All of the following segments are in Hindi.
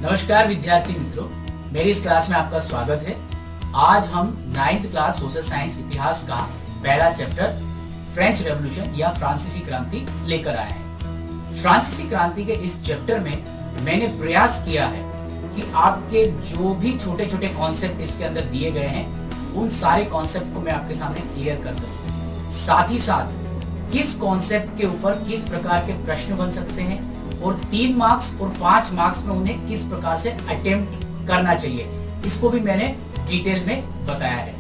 नमस्कार विद्यार्थी मित्रों, मेरी इस क्लास में आपका स्वागत है। आज हम 9th क्लास सोशल साइंस इतिहास का पहला चैप्टर फ्रेंच रेवोल्यूशन या फ्रांसीसी क्रांति लेकर आए हैं। फ्रांसीसी क्रांति के इस चैप्टर में मैंने प्रयास किया है कि आपके जो भी छोटे छोटे कॉन्सेप्ट इसके अंदर दिए गए हैं उन सारे कॉन्सेप्ट को मैं आपके सामने क्लियर कर सकूं। साथ ही साथ किस कॉन्सेप्ट के ऊपर किस प्रकार के प्रश्न बन सकते हैं और 3 मार्क्स और 5 मार्क्स में उन्हें किस प्रकार से अटेम्प्ट करना चाहिए, इसको भी मैंने डिटेल में बताया है।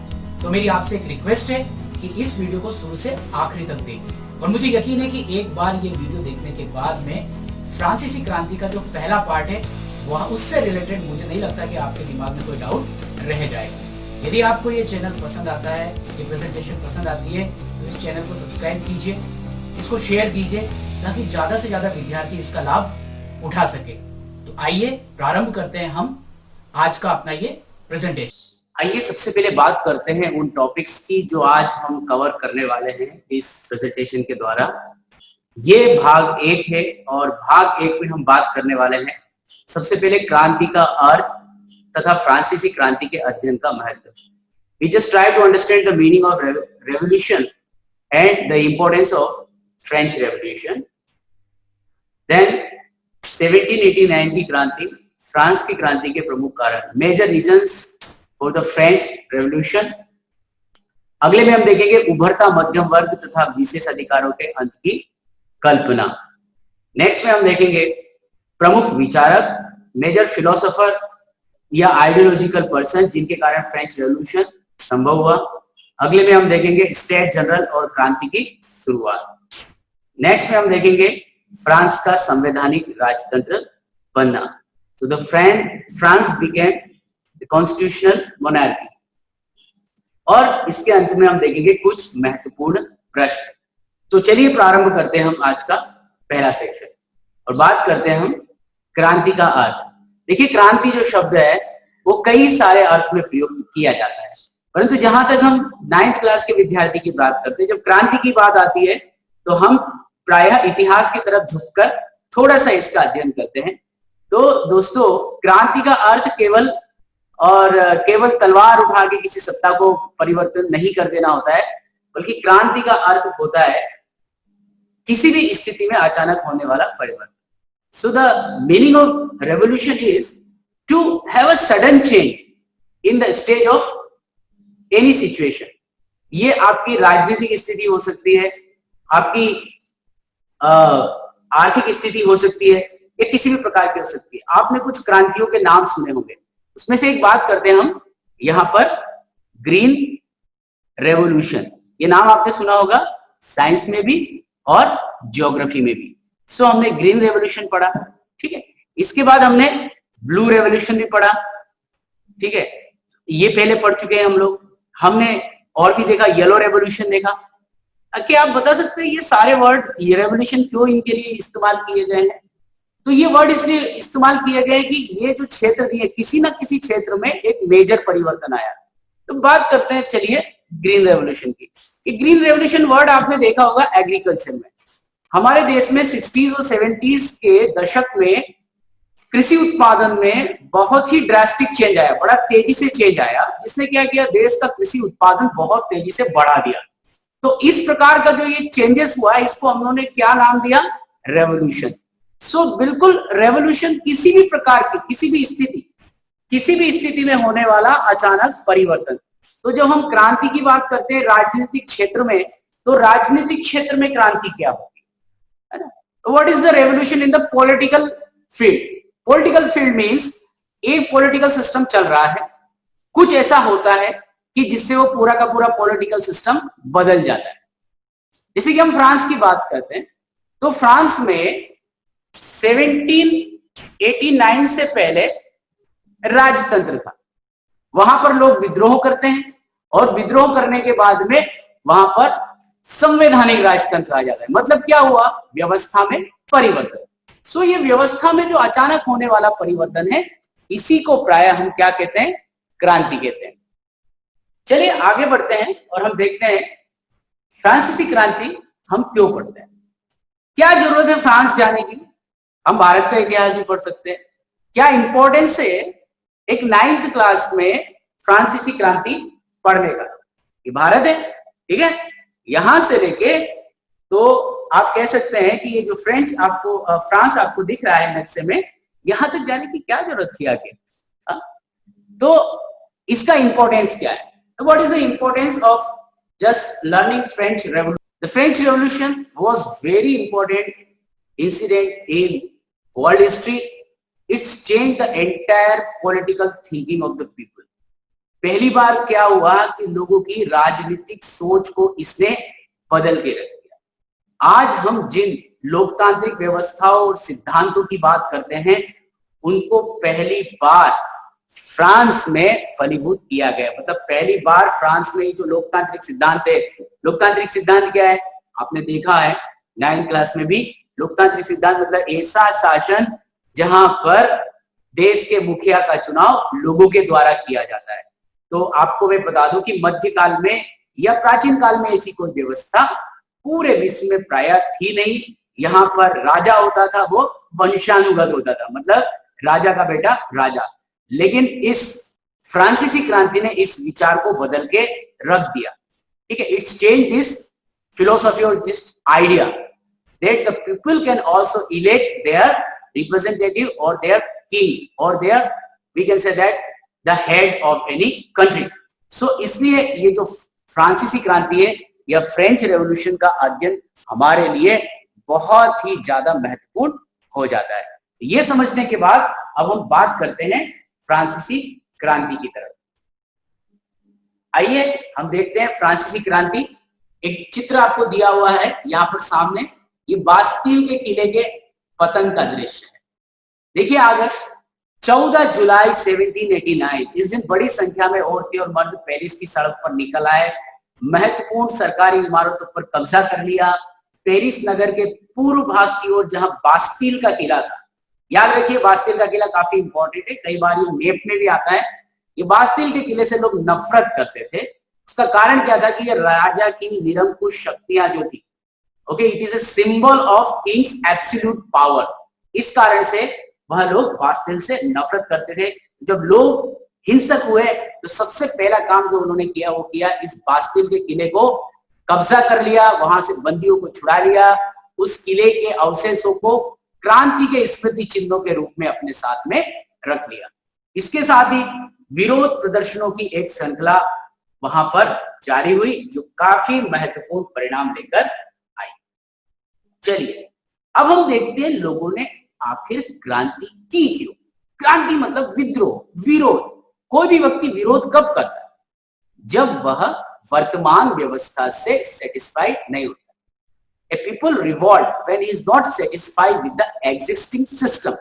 तो मेरी आपसे एक रिक्वेस्ट है कि इस वीडियो को शुरू से आखिरी तक देखिए और मुझे यकीन है कि एक बार ये वीडियो देखने के बाद में फ्रांसीसी क्रांति का जो पहला पार्ट है वह उससे रिलेटेड मुझे नहीं लगता कि आपके दिमाग में कोई डाउट रह जाएगा। यदि आपको ये चैनल पसंद आता है, ये प्रेजेंटेशन पसंद आती है, तो इस चैनल को सब्सक्राइब कीजिए, इसको शेयर कीजिए ताकि ज्यादा से ज्यादा विद्यार्थी इसका लाभ उठा सके। तो आइए प्रारंभ करते हैं हम आज का अपना ये प्रेजेंटेशन। आइए सबसे पहले बात करते हैं उन टॉपिक्स की जो आज हम कवर करने वाले हैं इस प्रेजेंटेशन के द्वारा। ये भाग 1 है और भाग 1 में हम बात करने वाले हैं सबसे पहले क्रांति का अर्थ तथा फ्रांसीसी क्रांति के अध्ययन का महत्व। We just try to understand the meaning of revolution and the importance of French Revolution. Then 1789 की क्रांति, फ्रांस की क्रांति के प्रमुख कारण, major reasons for the French revolution. अगले में हम देखेंगे उभरता मध्यम वर्ग तथा विशेष अधिकारों के अंत की कल्पना। नेक्स्ट में हम देखेंगे प्रमुख विचारक, मेजर फिलोसोफर या आइडियोलॉजिकल पर्सन जिनके कारण फ्रेंच रेवोल्यूशन संभव हुआ। अगले में हम देखेंगे स्टेट जनरल और क्रांति की शुरुआत। नेक्स्ट में हम देखेंगे फ्रांस का संवैधानिक राजतंत्र बनना। तो the France became the constitutional monarchy. और इसके अंत में हम देखेंगे कुछ महत्वपूर्ण प्रश्न। तो चलिए प्रारंभ करते हैं हम आज का पहला सेक्शन और बात करते हैं हम क्रांति का अर्थ। देखिए, क्रांति जो शब्द है वो कई सारे अर्थ में प्रयोग किया जाता है, परंतु जहां तक हम 9th क्लास के विद्यार्थी की बात करते हैं, जब क्रांति की बात आती है तो हम प्रायः इतिहास की तरफ झुककर थोड़ा सा इसका अध्ययन करते हैं। तो दोस्तों, क्रांति का अर्थ केवल तलवार उठा के किसी सत्ता को परिवर्तन नहीं कर देना होता है, बल्कि क्रांति का अर्थ होता है किसी भी स्थिति में अचानक होने वाला परिवर्तन। So the meaning of revolution is to have a sudden change in the stage of any situation. ये आपकी राजनीतिक स्थिति हो सकती है, आपकी आर्थिक स्थिति हो सकती है, या किसी भी प्रकार की हो सकती है। आपने कुछ क्रांतियों के नाम सुने होंगे, उसमें से एक बात करते हैं हम यहाँ पर, ग्रीन रेवोल्यूशन। ये नाम आपने सुना होगा साइंस में भी और ज्योग्राफी में भी। सो हमने ग्रीन रेवोल्यूशन पढ़ा, ठीक है। इसके बाद हमने ब्लू रेवोल्यूशन भी पढ़ा, ठीक है, ये पहले पढ़ चुके हैं हम लोग। हमने और भी देखा, येलो रेवोल्यूशन देखा। क्या आप बता सकते हैं ये सारे वर्ड, ये रेवोल्यूशन क्यों इनके लिए इस्तेमाल किए गए हैं? तो ये वर्ड इसलिए इस्तेमाल किए गए कि ये जो क्षेत्र दिए, किसी ना किसी क्षेत्र में एक मेजर परिवर्तन आया। तो बात करते हैं चलिए ग्रीन रेवोल्यूशन की। कि ग्रीन रेवोल्यूशन वर्ड आपने देखा होगा एग्रीकल्चर में। हमारे देश में 60s और 70s के दशक में कृषि उत्पादन में बहुत ही ड्रास्टिक चेंज आया, बड़ा तेजी से चेंज आया, जिसने क्या किया, देश का कृषि उत्पादन बहुत तेजी से बढ़ा दिया। तो इस प्रकार का जो ये चेंजेस हुआ, इसको हम लोगों ने क्या नाम दिया, रेवोल्यूशन। सो बिल्कुल रेवोल्यूशन किसी भी प्रकार की, किसी भी स्थिति में होने वाला अचानक परिवर्तन। तो जब हम क्रांति की बात करते हैं राजनीतिक क्षेत्र में, तो राजनीतिक क्षेत्र में क्रांति क्या होगी, है ना। What is the revolution in the political field? Political field means एक पॉलिटिकल सिस्टम चल रहा है, कुछ ऐसा होता है कि जिससे वो पूरा का पूरा पॉलिटिकल सिस्टम बदल जाता है। जैसे कि हम फ्रांस की बात करते हैं, तो फ्रांस में 1789 से पहले राजतंत्र था। वहां पर लोग विद्रोह करते हैं और विद्रोह करने के बाद में वहां पर संवैधानिक राजतंत्र आ जाता है। मतलब क्या हुआ, व्यवस्था में परिवर्तन। सो ये व्यवस्था में जो अचानक होने वाला परिवर्तन है, इसी को प्रायः हम क्या कहते हैं, क्रांति कहते हैं। चलिए आगे बढ़ते हैं और हम देखते हैं फ्रांसीसी क्रांति हम क्यों पढ़ते हैं, क्या जरूरत है फ्रांस जाने की। हम भारत का इतिहास भी पढ़ सकते हैं, क्या इंपॉर्टेंस है एक 9th क्लास में फ्रांसीसी क्रांति पढ़ने का? ये भारत है, ठीक है, यहां से लेके तो आप कह सकते हैं कि ये जो फ्रांस आपको दिख रहा है नक्शे में, यहां तक जाने की क्या जरूरत थी आगे? तो इसका इंपॉर्टेंस क्या है? What is the importance of just learning French revolution? The French revolution was very important incident in world history. It's change the entire political thinking of the people. पहली बार क्या हुआ कि लोगों की राजनीतिक सोच को इसने बदल के रख दिया. आज हम जिन लोकतांत्रिक व्यवस्थाओं और सिद्धांतों की बात करते हैं, उनको पहली बार फ्रांस में फलीभूत किया गया. मतलब पहली बार फ्रांस में जो लोकतांत्रिक सिद्धांत है, लोकतांत्रिक सिद्धांत क्या है आपने देखा है 9th क्लास में भी. लोकतांत्रिक सिद्धांत मतलब ऐसा शासन जहां पर देश के मुखिया का चुनाव लोगों के द्वारा किया जाता है. तो आपको मैं बता दूं कि मध्यकाल में या प्राचीन काल में ऐसी कोई व्यवस्था पूरे विश्व में प्राय थी नहीं. यहाँ पर राजा होता था, वो वंशानुगत होता था, मतलब राजा का बेटा राजा. लेकिन इस फ्रांसीसी क्रांति ने इस विचार को बदल के रख दिया. ठीक है, इट्स चेंज दिस फिलोसॉफी और this idea that the people can also elect their representative और देयर किंग और there we can say that the head of any country. So इसलिए ये जो फ्रांसीसी क्रांति है या फ्रेंच रेवोल्यूशन का अध्ययन हमारे लिए बहुत ही ज्यादा महत्वपूर्ण हो जाता है. ये समझने के बाद अब हम बात करते हैं फ्रांसीसी क्रांति की तरफ. आइए हम देखते हैं फ्रांसीसी क्रांति. एक चित्र आपको दिया हुआ है यहाँ पर सामने, ये बास्तील के किले के पतन का दृश्य है. देखिए आगे 14 जुलाई 1789 इस दिन बड़ी संख्या में औरतें और मर्द पेरिस की सड़क पर निकल आए. महत्वपूर्ण सरकारी इमारतों पर कब्जा कर लिया. पेरिस नगर के पूर्व भाग की ओर जहां बास्तील का किला था, याद रखिए बास्तील का किला काफी इंपॉर्टेंट है, कई बार ये मैप में भी आता है. ये बास्तील के किले से लोग नफरत करते थे. उसका कारण क्या था कि ये राजा की निरंकुश शक्तियां जो थी, okay, it is a symbol of Kings absolute power. इस कारण से वह लोग बास्तील से नफरत करते थे. जब लोग हिंसक हुए तो सबसे पहला काम जो उन्होंने किया वो किया इस बास्तील के किले को कब्जा कर लिया, वहां से बंदियों को छुड़ा लिया, उस किले के अवशेषों को क्रांति के स्मृति चिन्हों के रूप में अपने साथ में रख लिया. इसके साथ ही विरोध प्रदर्शनों की एक श्रृंखला वहां पर जारी हुई जो काफी महत्वपूर्ण परिणाम लेकर आई. चलिए अब हम देखते हैं लोगों ने आखिर क्रांति की क्यों. क्रांति मतलब विद्रोह, विरोध. कोई भी व्यक्ति विरोध कब करता है? जब वह वर्तमान व्यवस्था से सेटिस्फाइड नहीं होता. A people revolt when he is not satisfied with the existing system,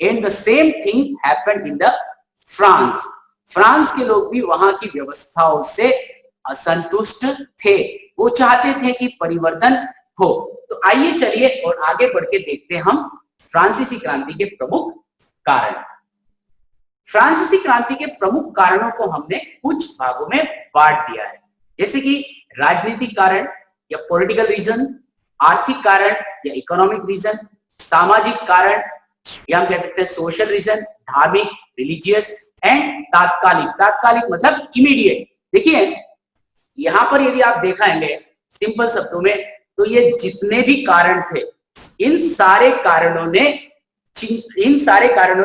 and the same thing happened in the France. France के लोग भी वहां की व्यवस्थाओं से असंतुष्ट थे, वो चाहते थे कि परिवर्तन हो. तो आइए चलिए और आगे बढ़ के देखते हैं हम फ्रांसीसी क्रांति के प्रमुख कारण. फ्रांसीसी क्रांति के प्रमुख कारणों को हमने कुछ भागों में बांट दिया है, जैसे कि राजनीतिक कारण या पॉलिटिकल रीजन, आर्थिक कारण या इकोनॉमिक रीजन, सामाजिक कारण या हम कह सकते हैं सोशल रीजन, धार्मिक रिलीजियस, एंड तात्कालिक. तात्कालिक मतलब इमीडिएट. देखिए यहां पर यदि आप देखेंगे सिंपल शब्दों में, तो ये जितने भी कारण थे इन सारे कारणों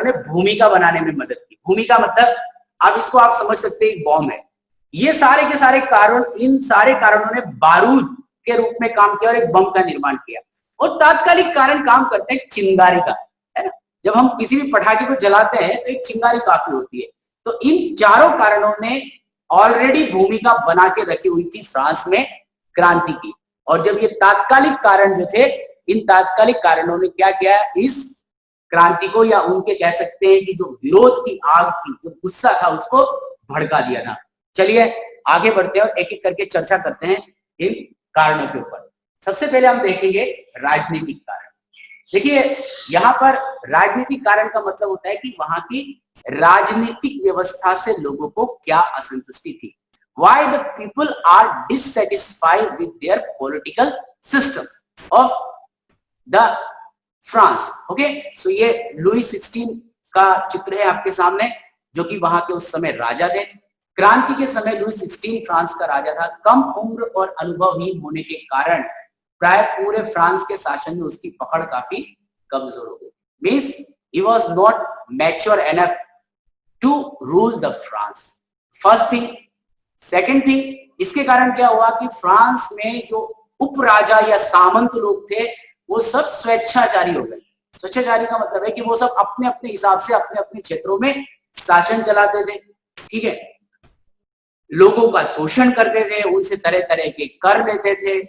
ने भूमिका बनाने में मदद की. भूमिका मतलब आप इसको आप समझ सकते हैं एक बॉम्ब है. ये सारे के सारे कारण, इन सारे कारणों ने बारूद के रूप में काम किया और एक बम का निर्माण किया. और तात्कालिक कारण काम करते हैं चिंगारी का, है ना. जब हम किसी भी पटाखे को जलाते हैं तो एक चिंगारी काफी होती है. तो इन चारों कारणों ने ऑलरेडी भूमिका बना के रखी हुई थी फ्रांस में क्रांति की. और जब ये तात्कालिक कारण जो थे, इन तात्कालिक कारणों ने क्या किया, इस क्रांति को या उनके कह सकते हैं कि जो विरोध की आग थी, जो गुस्सा था, उसको भड़का दिया था. चलिए आगे बढ़ते हैं और एक एक करके चर्चा करते हैं इन कारणों के ऊपर. सबसे पहले हम देखेंगे राजनीतिक कारण. देखिए यहाँ पर राजनीतिक कारण का मतलब होता है कि वहां की राजनीतिक व्यवस्था से लोगों को क्या असंतुष्टि थी. Why the people are dissatisfied with their political system of the France. Okay, so ये लुई 16 का चित्र है आपके सामने, जो कि वहां के उस समय राजा थे। क्रांति के समय लुई 16 फ्रांस का राजा था। कम उम्र और अनुभवहीन होने के कारण प्राय पूरे फ्रांस के शासन में उसकी पकड़ काफी कमजोर हो गई। Means he was not mature enough to rule the France. First thing. Second thing, इसके कारण क्या हुआ कि फ्रांस में जो उपराजा या सामंत लोग थे वो सब स्वेच्छाचारी हो गए। स्वेच्छाचारी का मतलब है कि वो सब अपने अपने हिसाब से अपने अपने क्षेत्रों में शासन चलाते थे। ठीक है, लोगों का शोषण करते थे, उनसे तरह तरह के कर लेते थे।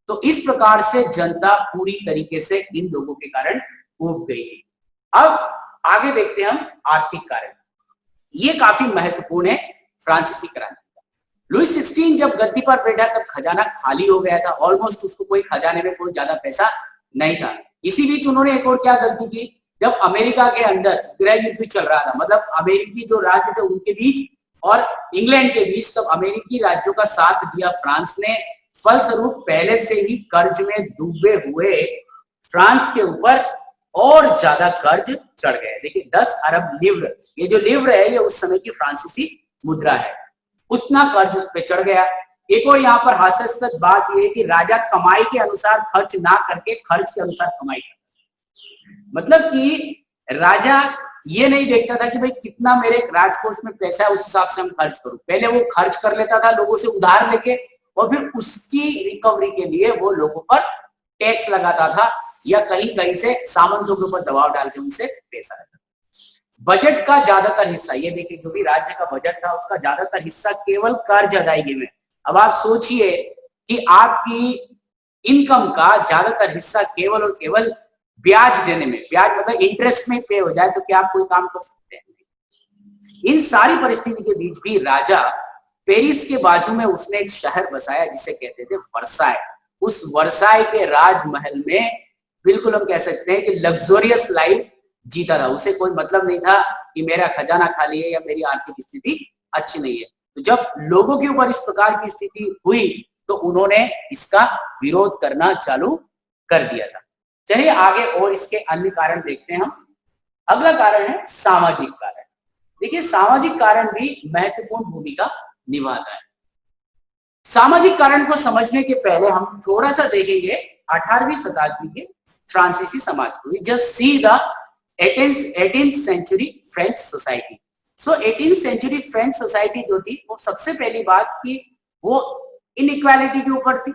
तो इस प्रकार से जनता पूरी तरीके से इन लोगों के कारण ऊब गई थी। अब आगे देखते हैं हम आर्थिक कारण। ये काफी महत्वपूर्ण है फ्रांसीसी क्रांति का। लुई 16 जब गद्दी पर बैठा तब खजाना खाली हो गया था। ऑलमोस्ट उसको कोई खजाने में कोई ज्यादा पैसा नहीं था। इसी बीच उन्होंने एक और क्या गलती की, जब अमेरिका के अंदर गृह युद्ध चल रहा था, मतलब अमेरिकी जो राज्य थे उनके बीच और इंग्लैंड के बीच, तब अमेरिकी राज्यों का साथ दिया फ्रांस ने। फलस्वरूप पहले से ही कर्ज में डूबे हुए फ्रांस के ऊपर और ज्यादा कर्ज चढ़ गए। देखिए 10 अरब लिव्र, ये जो लिव्र है ये उस समय की फ्रांसीसी मुद्रा है, उतना कर्ज उस पर चढ़ गया। एक और यहाँ पर हास्यास्पद बात यह है कि राजा कमाई के अनुसार खर्च ना करके खर्च के अनुसार कमाई करता। मतलब कि राजा ये नहीं देखता था कि भाई कितना मेरे राजकोष में पैसा है उस हिसाब से हम खर्च करूं। पहले वो खर्च कर लेता था लोगों से उधार लेके, और फिर उसकी रिकवरी के लिए वो लोगों पर टैक्स लगाता था या कहीं कहीं से सामंतों के ऊपर दबाव डाल के उनसे पैसा लेता था। बजट का ज्यादातर हिस्सा, ये देखिए जो भी राज्य का बजट था उसका ज्यादातर हिस्सा केवल कर्ज अदायगी में। अब आप सोचिए कि आपकी इनकम का ज्यादातर हिस्सा केवल और केवल ब्याज देने में, ब्याज मतलब इंटरेस्ट में पे हो जाए तो क्या आप कोई काम कर सकते हैं? इन सारी परिस्थिति के बीच भी राजा पेरिस के बाजू में उसने एक शहर बसाया जिसे कहते थे वर्साय। उस वर्साय के राजमहल में बिल्कुल हम कह सकते हैं कि लग्जोरियस लाइफ जीता था। उसे कोई मतलब नहीं था कि मेरा खजाना खाली है या मेरी आर्थिक स्थिति अच्छी नहीं है। तो जब लोगों के ऊपर इस प्रकार की स्थिति हुई तो उन्होंने इसका विरोध करना चालू कर दिया था। चलिए आगे और इसके अन्य कारण देखते हैं हम। अगला कारण है सामाजिक कारण। देखिए सामाजिक कारण भी महत्वपूर्ण भूमिका निभाता है। सामाजिक कारण को समझने के पहले हम थोड़ा सा देखेंगे 18वीं शताब्दी के फ्रांसीसी समाज को। Just see the 18th century French society. So 18th century French society जो थी वो सबसे पहली बात की वो इनइक्वालिटी के ऊपर थी।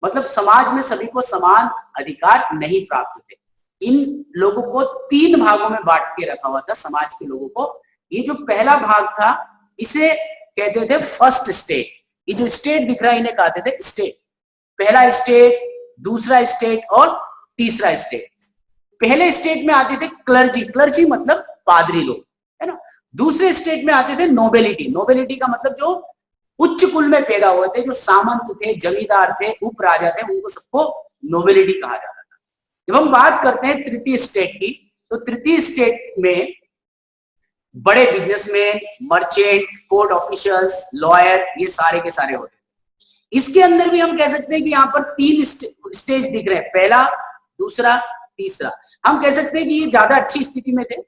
मतलब समाज में सभी को समान अधिकार नहीं प्राप्त थे। इन लोगों को 3 भागों में बांट के रखा हुआ था समाज के लोगों को। ये जो पहला भाग था इसे कहते थे फर्स्ट स्टेट। ये जो स्टेट दिख रहा है इन्हें कहते थे स्टेट। पहला स्टेट, दूसरा स्टेट और तीसरा स्टेट। पहले स्टेट में आते थे क्लर्जी, क्लर्जी मतलब पादरी लोग, है ना। दूसरे स्टेट में आते थे नोबेलिटी, नोबेलिटी का मतलब जो उच्च कुल में पैदा हुए थे, जो सामंत थे, जमींदार थे, उपराजा थे, उनको सबको नोबेलिटी कहा जाता था। जब हम बात करते हैं तृतीय स्टेट की, तो तृतीय स्टेट में बड़े businessman, merchant, court officials, lawyer, ये सारे के सारे होते हैं। इसके अंदर भी हम कह सकते हैं कि यहाँ पर 3 स्टेज दिख रहे हैं, पहला, दूसरा, तीसरा। हम कह सकते हैं कि ये ज्यादा अच्छी स्थिति में थे,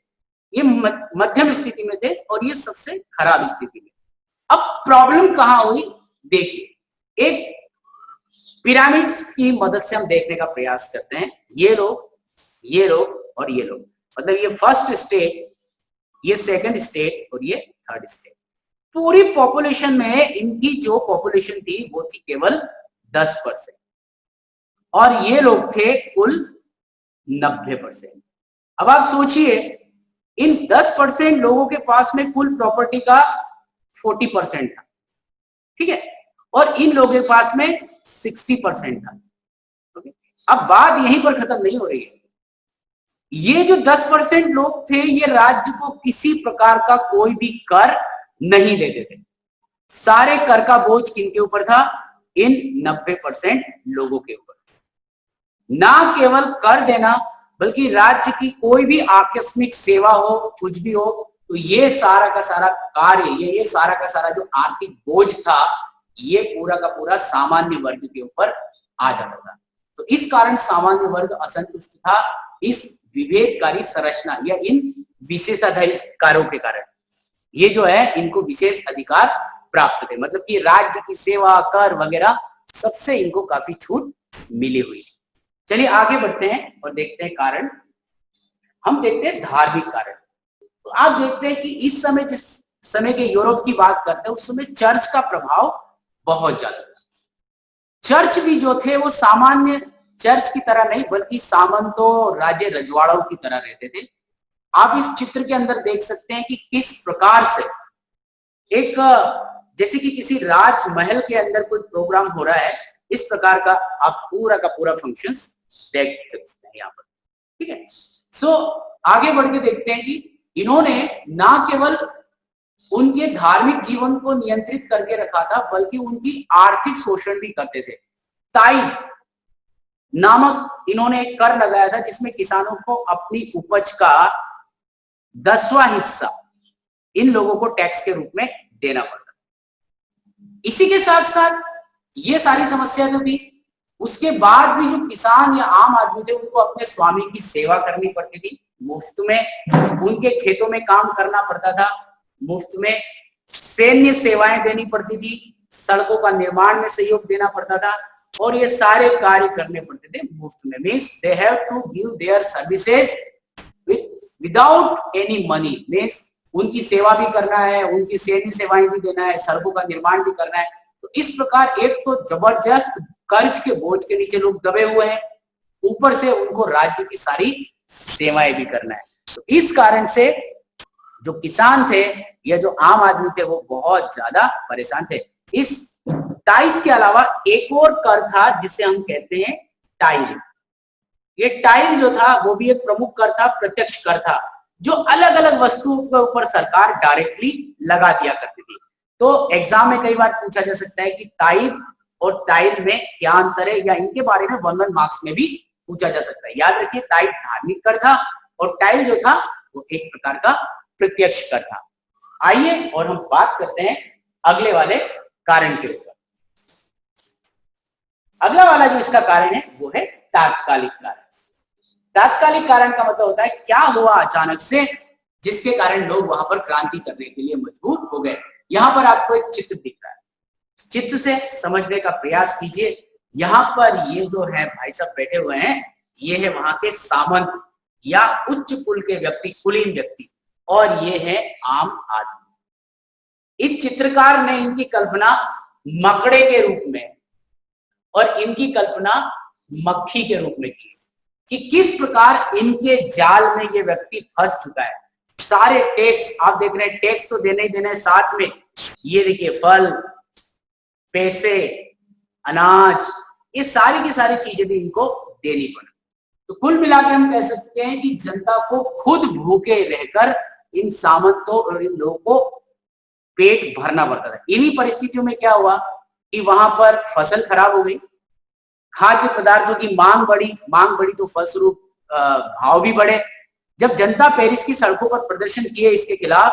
ये मध्यम स्थिति में थे और ये सबसे खराब स्थिति में। अब प्रॉब्लम कहां हुई देखिए, एक पिरामिड्स की मदद से हम देखने का प्रयास करते हैं। ये लोग और ये लोग, मतलब ये फर्स्ट स्टेट, ये सेकंड स्टेट और ये थर्ड स्टेट। पूरी पॉपुलेशन में इनकी जो पॉपुलेशन थी वो थी केवल 10% और ये लोग थे कुल 90%। अब आप सोचिए इन 10% लोगों के पास में कुल प्रॉपर्टी का 40% था, ठीक है, और इन लोगों के पास में 60% था। अब बात यहीं पर खत्म नहीं हो रही है। ये जो 10% लोग थे ये राज्य को किसी प्रकार का कोई भी कर नहीं देते थे। सारे कर का बोझ किनके ऊपर था? इन 90% लोगों के ऊपर। ना केवल कर देना बल्कि राज्य की कोई भी आकस्मिक सेवा हो, कुछ भी हो, तो ये सारा का सारा कार्य, ये सारा का सारा जो आर्थिक बोझ था ये पूरा का पूरा सामान्य वर्ग के ऊपर आ जाता था। तो इस कारण सामान्य वर्ग असंतुष्ट था इस विभेदकारी संरचना या इन विशेषाधिकारों के कारण ये जो है इनको विशेष अधिकार प्राप्त थे, मतलब कि राज्य की सेवा, कर वगैरह सबसे इनको काफी छूट मिली हुई। चलिए आगे बढ़ते हैं और देखते हैं कारण। हम देखते हैं धार्मिक कारण। तो आप देखते हैं कि इस समय, जिस समय के यूरोप की बात करते हैं, उस समय चर्च का प्रभाव बहुत ज्यादा था। चर्च भी जो थे वो सामान्य चर्च की तरह नहीं, बल्कि सामंतों, राजे रजवाड़ों की तरह रहते थे। आप इस चित्र के अंदर देख सकते हैं कि किस प्रकार से एक, जैसे कि किसी राजमहल के अंदर कोई प्रोग्राम हो रहा है, इस प्रकार का आप पूरा का पूरा फंक्शंस देख सकते हैं यहाँ पर। ठीक है, सो आगे बढ़ के देखते हैं कि इन्होंने ना केवल उनके धार्मिक जीवन को नियंत्रित करके रखा था, बल्कि उनकी आर्थिक शोषण भी करते थे। ताइद नामक इन्होंने एक कर लगाया था, जिसमें किसानों को अपनी उपज का 10वां हिस्सा इन लोगों को टैक्स के रूप में देना पड़ता। इसी के साथ साथ ये सारी समस्या जो थी, उसके बाद भी जो किसान या आम आदमी थे, उनको अपने स्वामी की सेवा करनी पड़ती थी, मुफ्त में उनके खेतों में काम करना पड़ता था, मुफ्त में सैन्य सेवाएं देनी पड़ती थी, सड़कों का निर्माण में सहयोग देना पड़ता था, और ये सारे कार्य करने पड़ते थे मुफ्त में। Means they have to give their services without any money. Means उनकी सेवा भी करना है, उनकी सैन्य सेवाएं भी देना है, सड़कों का निर्माण भी करना है। तो इस प्रकार एक तो जबरदस्त कर्ज के बोझ के नीचे लोग दबे हुए हैं, ऊपर से उनको राज्य की सारी सेवाएं भी करना है। तो इस कारण से जो किसान थे या जो आम आदमी थे, वो बहुत ज्यादा परेशान थे। इस टाइल के अलावा एक और कर था जिसे हम कहते हैं टाइल। ये टाइल जो था वो भी एक प्रमुख कर था, प्रत्यक्ष कर था, जो अलग अलग वस्तुओं के ऊपर सरकार डायरेक्टली लगा दिया करती थी। तो एग्जाम में कई बार पूछा जा सकता है कि टाइल और टाइल में क्या अंतर है, या इनके बारे में 1 मार्क्स में भी पूछा जा सकता है। याद रखिए, टाइल धार्मिक कर था और टाइल जो था वो एक प्रकार का प्रत्यक्ष कर था। आइए और हम बात करते हैं अगले वाले कारण के ऊपर। अगला वाला जो इसका कारण है वो है तात्कालिक कारण। तात्कालिक कारण का मतलब होता है क्या हुआ अचानक से, जिसके कारण लोग वहां पर क्रांति करने के लिए मजबूर हो गए। यहां पर आपको एक चित्र दिख रहा है, चित्र से समझने का प्रयास कीजिए। यहाँ पर ये जो है भाई साहब बैठे हुए हैं, ये है वहां के सामंत या उच्च कुल के व्यक्ति, कुलीन व्यक्ति, और ये है आम आदमी। इस चित्रकार ने इनकी कल्पना मकड़े के रूप में और इनकी कल्पना मक्खी के रूप में की, कि किस प्रकार इनके जाल में ये व्यक्ति फंस चुका है। सारे टैक्स आप देख रहे हैं, टैक्स तो देने ही देना है, साथ में ये देखिए फल, पैसे, अनाज, ये सारी की सारी चीजें भी इनको देनी पड़ी। तो कुल मिला के हम कह सकते हैं कि जनता को खुद भूखे रहकर इन सामंतों और इन लोगों को पेट भरना पड़ता था। इन्हीं परिस्थितियों में क्या हुआ कि वहां पर फसल खराब हो गई, खाद्य पदार्थों की मांग बढ़ी तो फलस्वरूप भाव भी बढ़े। जब जनता पेरिस की सड़कों पर प्रदर्शन किए इसके खिलाफ,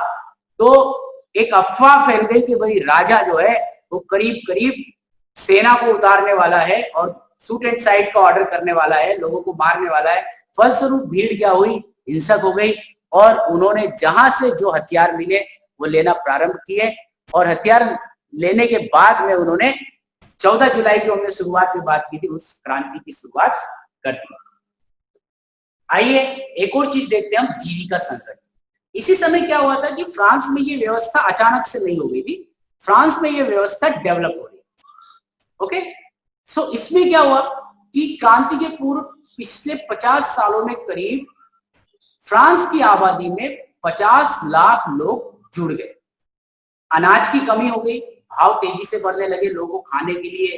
तो एक अफवाह फैल गई कि भाई राजा जो है वो करीब करीब सेना को उतारने वाला है और शूट एंड साइड का ऑर्डर करने वाला है, लोगों को मारने वाला है। फलस्वरूप भीड़ क्या हुई, हिंसक हो गई, और उन्होंने जहां से जो हथियार मिले वो लेना प्रारंभ किए, और हथियार लेने के बाद में उन्होंने 14 जुलाई जो हमने शुरुआत में बात की थी, उस क्रांति की शुरुआत कर दी। आइए एक और चीज देखते हैं हम, जीविका संकट। इसी समय क्या हुआ था कि फ्रांस में ये व्यवस्था अचानक से नहीं हो गई थी, फ्रांस में ये व्यवस्था डेवलप हो रही। ओके, सो इसमें क्या हुआ कि क्रांति के पूर्व पिछले 50 सालों में करीब फ्रांस की आबादी में 50 लाख लोग जुड़ गए। अनाज की कमी हो गई, भाव तेजी से बढ़ने लगे, लोगों को खाने के लिए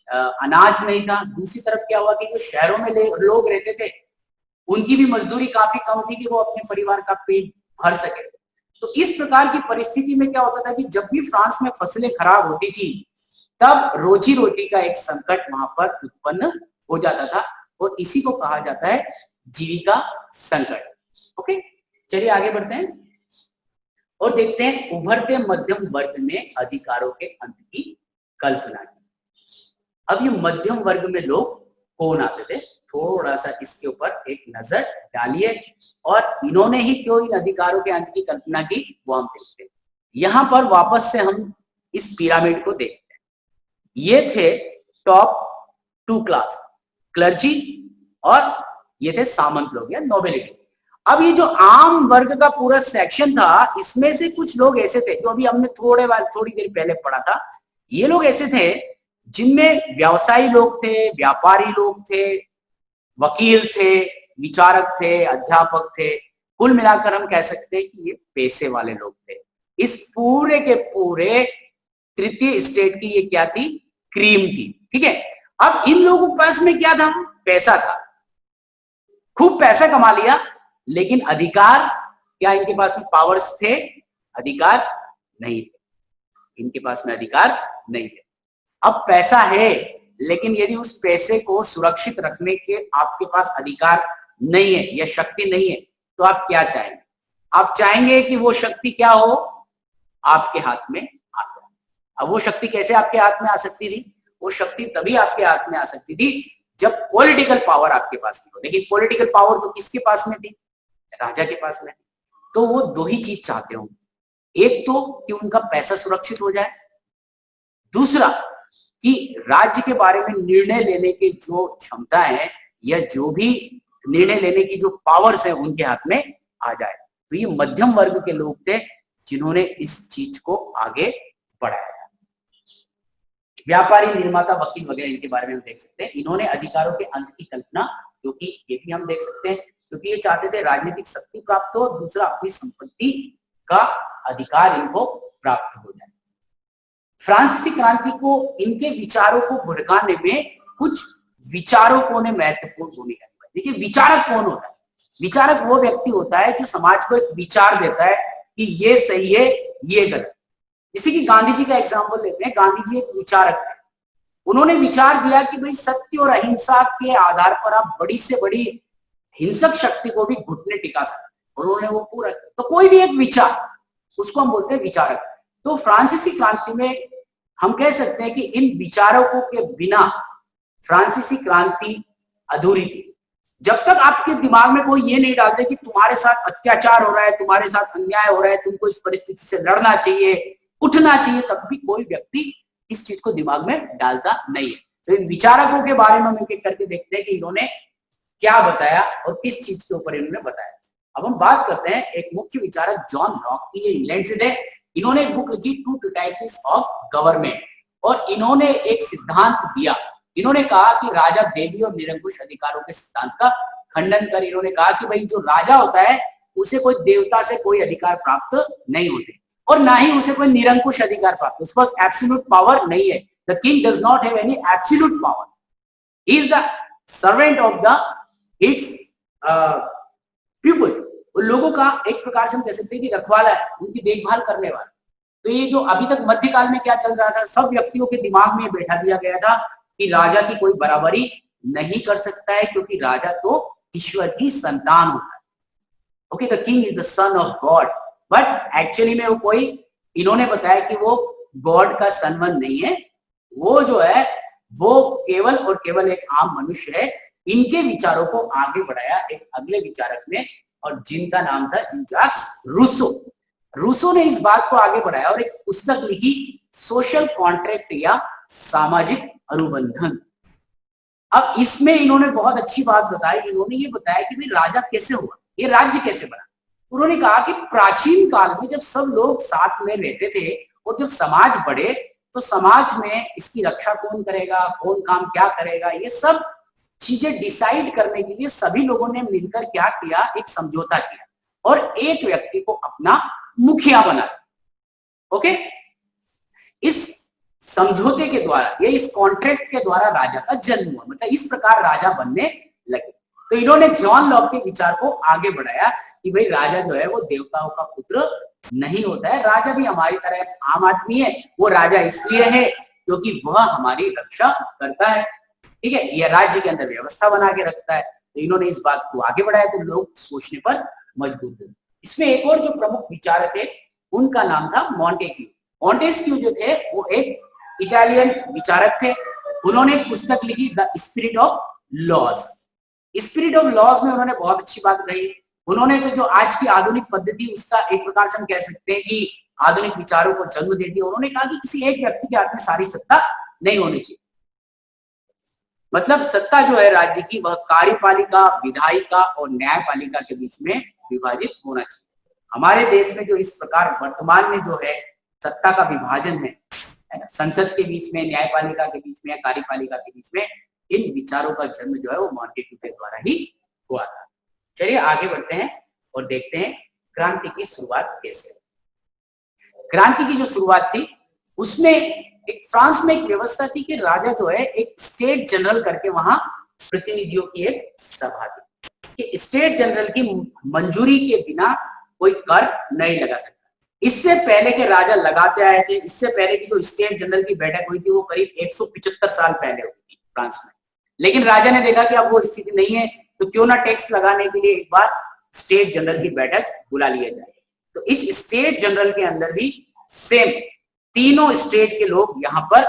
अनाज नहीं था। दूसरी तरफ क्या हुआ कि जो शहरों में लोग रहते थे, उनकी भी मजदूरी काफी कम थी कि वो अपने परिवार का पेट भर सके। तो इस प्रकार की परिस्थिति में क्या होता था कि जब भी फ्रांस में फसलें खराब होती थी, तब रोजी रोटी का एक संकट वहां पर उत्पन्न हो जाता था, और इसी को कहा जाता है जीविका संकट। ओके, चलिए आगे बढ़ते हैं और देखते हैं उभरते मध्यम वर्ग में अधिकारों के अंत की कल्पना की। अब ये मध्यम वर्ग में लोग कौन आते थे, थोड़ा सा इसके ऊपर एक नजर डालिए और इन्होंने ही क्यों इन अधिकारों के अंत की कल्पना की वो हम देखते हैं। यहां पर वापस से हम इस पिरामिड को देखते हैं। ये थे टॉप 2 क्लास, क्लर्जी और ये थे सामंत लोग या नोबिलिटी। अब ये जो आम वर्ग का पूरा सेक्शन था, इसमें से कुछ लोग ऐसे थे जो अभी हमने थोड़ी देर पहले पढ़ा था। ये लोग ऐसे थे जिनमें व्यवसायी लोग थे, व्यापारी लोग थे, वकील थे, विचारक थे, अध्यापक थे। कुल मिलाकर हम कह सकते हैं कि ये पैसे वाले लोग थे। इस पूरे के पूरे तृतीय स्टेट की ये क्या थी? क्रीम थी। ठीक है, अब इन लोगों के पास में क्या था? पैसा था, खूब पैसा कमा लिया, लेकिन अधिकार क्या इनके पास में पावर्स थे? अधिकार नहीं थे, इनके पास में अधिकार नहीं थे। अब पैसा है, लेकिन यदि उस पैसे को सुरक्षित रखने के आपके पास अधिकार नहीं है या शक्ति नहीं है, तो आप क्या चाहेंगे? आप चाहेंगे कि वो शक्ति क्या हो? आपके हाथ में आ जाए। अब वो शक्ति कैसे आपके हाथ में आ सकती थी? वो शक्ति तभी आपके हाथ में आ सकती थी जब पॉलिटिकल पावर आपके पास में हो। लेकिन पॉलिटिकल पावर तो किसके पास में थी? राजा के पास में। तो वो दो ही चीज चाहते होंगे, एक तो कि उनका पैसा सुरक्षित हो जाए, दूसरा कि राज्य के बारे में निर्णय लेने के जो क्षमता है या जो भी निर्णय लेने की जो पावर्स है उनके हाथ में आ जाए। तो ये मध्यम वर्ग के लोग थे जिन्होंने इस चीज को आगे बढ़ाया। व्यापारी, निर्माता, वकील वगैरह इनके बारे में हम देख सकते हैं। इन्होंने अधिकारों के अंत की कल्पना, क्योंकि ये भी हम देख सकते हैं, क्योंकि ये चाहते थे राजनीतिक शक्ति प्राप्त हो, दूसरा अपनी संपत्ति का अधिकार इनको प्राप्त हो जाए। फ्रांसीसी क्रांति को, इनके विचारों को भड़काने में कुछ विचारकों ने महत्वपूर्ण भूमिका निभाई। देखिए, विचारक कौन होता है? विचारक वो व्यक्ति होता है जो समाज को एक विचार देता है कि ये सही है, ये गलत। जैसे कि गांधी जी का एग्जाम्पल लेते हैं। गांधी जी एक विचारक थे। उन्होंने विचार दिया कि भाई सत्य और अहिंसा के आधार पर आप बड़ी से बड़ी हिंसक शक्ति को भी घुटने टिका सकते। उन्होंने वो पूरा, तो कोई भी एक विचार, उसको हम बोलते हैं विचारक। तो फ्रांसीसी क्रांति में हम कह सकते हैं कि इन विचारकों के बिना फ्रांसीसी क्रांति अधूरी थी। जब तक आपके दिमाग में कोई ये नहीं डालते कि तुम्हारे साथ अत्याचार हो रहा है, तुम्हारे साथ अन्याय हो रहा है, तुमको इस परिस्थिति से लड़ना चाहिए, उठना चाहिए, तब भी कोई व्यक्ति इस चीज को दिमाग में डालता नहीं है। तो इन विचारकों के बारे में हम एक एक करके देखते हैं कि इन्होंने क्या बताया और किस चीज के ऊपर इन्होंने बताया। अब हम बात करते हैं एक मुख्य विचारक जॉन लॉक की। ये इंग्लैंड से थे। इन्होंने एक बुक लिखी, टू ट्रिटाइटिस ऑफ गवर्नमेंट, और इन्होंने एक सिद्धांत दिया। इन्होंने कहा कि राजा देवी और निरंकुश अधिकारों के सिद्धांत का खंडन कर इन्होंने कहा कि भाई जो राजा होता है उसे कोई देवता से कोई अधिकार प्राप्त नहीं होते और ना ही उसे कोई निरंकुश अधिकार प्राप्त, उसके पास एब्सोल्यूट पावर नहीं है। The king does not have any absolute power, he is the servant of the it's people. लोगों का एक प्रकार से हम कह सकते हैं कि रखवाला है, उनकी देखभाल करने वाला। तो ये जो अभी तक मध्यकाल में क्या चल रहा था, सब व्यक्तियों के दिमाग में बैठा दिया गया था कि राजा की कोई बराबरी नहीं कर सकता है, क्योंकि राजा तो ईश्वर की संतान होता है। Okay, the king is the son of God, but actually में वो कोई, इन्होंने बताया कि वो गॉड का सनवन नहीं है, वो जो है वो केवल और केवल एक आम मनुष्य है। इनके विचारों को आगे बढ़ाया एक अगले विचारक ने, और जिनका नाम था जीन जाक्स रूसो। रूसो ने इस बात को आगे बढ़ाया और एक पुस्तक लिखी, सोशल कॉन्ट्रैक्ट या सामाजिक अनुबंधन। अब इसमें इन्होंने बहुत अच्छी बात बताई। इन्होंने ये बताया कि भाई राजा कैसे हुआ, ये राज्य कैसे बना। उन्होंने कहा कि प्राचीन काल में जब सब लोग साथ में रहते थे और जब समाज बढ़े तो समाज में इसकी रक्षा कौन करेगा, कौन काम क्या करेगा, ये सब चीजें डिसाइड करने के लिए सभी लोगों ने मिलकर क्या किया, एक समझौता किया और एक व्यक्ति को अपना मुखिया बना। ओके, इस समझौते के द्वारा, ये इस कॉन्ट्रैक्ट के द्वारा राजा का जन्म हुआ, मतलब इस प्रकार राजा बनने लगे। तो इन्होंने जॉन लॉक के विचार को आगे बढ़ाया कि भाई राजा जो है वो देवताओं का पुत्र नहीं होता है, राजा भी हमारी तरह आम आदमी है। वो राजा इसलिए है क्योंकि वह हमारी रक्षा करता है, ठीक है, यह राज्य के अंदर व्यवस्था बना के रखता है। तो इन्होंने इस बात को आगे बढ़ाया तो लोग सोचने पर मजबूर हुए। इसमें एक और जो प्रमुख विचारक थे उनका नाम था मॉन्टेक्यू। मॉन्टेस्क्यू जो थे वो एक इटालियन विचारक थे। उन्होंने एक पुस्तक लिखी, the spirit of laws. Spirit of laws में उन्होंने बहुत अच्छी बात कही। उन्होंने तो जो आज की आधुनिक पद्धति, उसका एक प्रकार से हम कह सकते हैं कि आधुनिक विचारों को जन्म दे दिया। उन्होंने कहा कि किसी एक व्यक्ति के हाथ में सारी सत्ता नहीं होनी चाहिए। मतलब सत्ता जो है राज्य की, वह कार्यपालिका, विधायिका और न्यायपालिका के बीच में विभाजित होना चाहिए। हमारे देश में जो इस प्रकार वर्तमान में जो है सत्ता का विभाजन है ना, संसद के बीच में, न्यायपालिका के बीच में, कार्यपालिका के बीच में, इन विचारों का जन्म जो है वो मॉन्टेग्यू के द्वारा ही हुआ था। चलिए आगे बढ़ते हैं और देखते हैं क्रांति की शुरुआत कैसे। क्रांति की जो शुरुआत थी उसमें एक फ्रांस में एक व्यवस्था थी कि राजा जो है एक स्टेट जनरल करके वहां प्रतिनिधियों की एक सभा थी कि स्टेट जनरल की मंजूरी के बिना कोई कर नहीं लगा सकता। इससे पहले के राजा लगाते आए थे। इससे पहले की जो स्टेट जनरल की बैठक हुई थी वो करीब 175 साल पहले हुई थी फ्रांस में। लेकिन राजा ने देखा कि अब वो स्थिति नहीं है, तो क्यों ना टैक्स लगाने के लिए एक बार स्टेट जनरल की बैठक बुला लिया जाए। तो इस स्टेट जनरल के अंदर भी सेम तीनों स्टेट के लोग यहाँ पर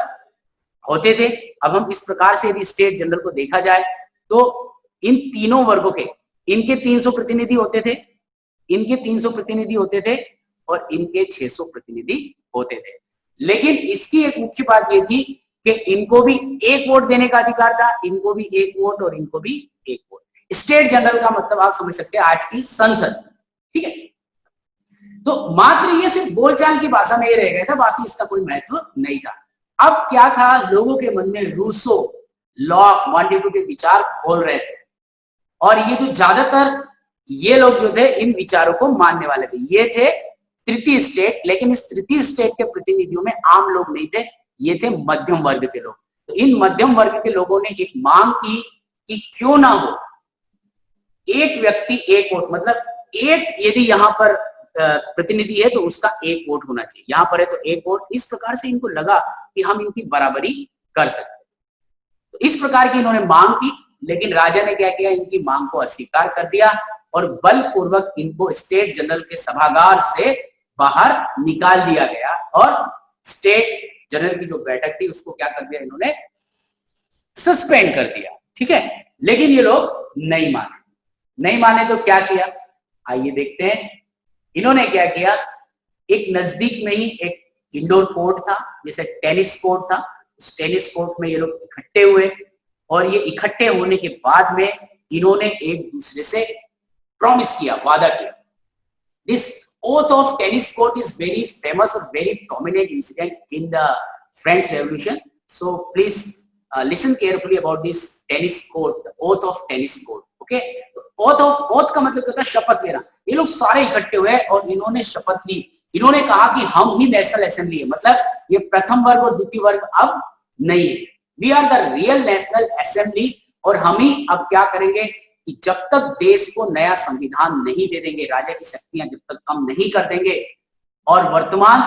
होते थे। अब हम इस प्रकार से यदि स्टेट जनरल को देखा जाए तो इन तीनों वर्गों के इनके 300 प्रतिनिधि होते थे, इनके 300 प्रतिनिधि होते थे और इनके 600 प्रतिनिधि होते थे। लेकिन इसकी एक मुख्य बात यह थी कि इनको भी एक वोट देने का अधिकार था, इनको भी एक वोट और इनको भी एक वोट। स्टेट जनरल का मतलब आप समझ सकते हैं आज की संसद, ठीक है। तो मात्र ये सिर्फ बोलचाल की भाषा में ही रह गया था, बाकी इसका कोई महत्व नहीं था। अब क्या था, लोगों के मन में रूसो, लॉक, मॉन्टेग्यू के विचार बोल रहे थे और ये जो ज्यादातर ये लोग जो थे इन विचारों को मानने वाले थे। ये थे तृतीय स्टेट, लेकिन इस तृतीय स्टेट के प्रतिनिधियों में आम लोग नहीं थे, ये थे मध्यम वर्ग के लोग। तो इन मध्यम वर्ग के लोगों ने एक मांग की कि क्यों ना हो एक व्यक्ति एक वोट, मतलब एक यदि यहाँ पर प्रतिनिधि है तो उसका एक वोट होना चाहिए, यहाँ पर है तो एक वोट। इस प्रकार से इनको लगा कि हम इनकी बराबरी कर सकते। तो इस प्रकार की इन्होंने मांग की, लेकिन राजा ने क्या किया, इनकी मांग को अस्वीकार कर दिया और बलपूर्वक इनको स्टेट जनरल के सभागार से बाहर निकाल दिया गया और स्टेट जनरल की जो बैठक थी उसको क्या कर दिया, इन्होंने सस्पेंड कर दिया, ठीक है। लेकिन ये लोग नहीं माने तो क्या किया, आइए देखते हैं। इन्होंने क्या किया, एक नजदीक में ही एक इंडोर कोर्ट था, जैसे टेनिस कोर्ट था, उस टेनिस कोर्ट में ये लोग इकट्ठे हुए और ये इकट्ठे होने के बाद में इन्होंने एक दूसरे से प्रॉमिस किया, वादा किया। This oath of tennis court is very famous or very prominent incident in the French Revolution. So please listen carefully about this tennis court, the oath of tennis court. Okay, oath का मतलब होता है शपथ लेना। ये लोग सारे इकट्ठे हुए और इन्होंने शपथ ली। इन्होंने कहा कि हम ही नेशनल असेंबली है, मतलब ये प्रथम वर्ग और द्वितीय वर्ग अब नहीं है। We are the real national assembly और हम ही अब क्या करेंगे कि जब तक देश को नया संविधान नहीं दे देंगे, राजा की शक्तियां जब तक कम नहीं कर देंगे और वर्तमान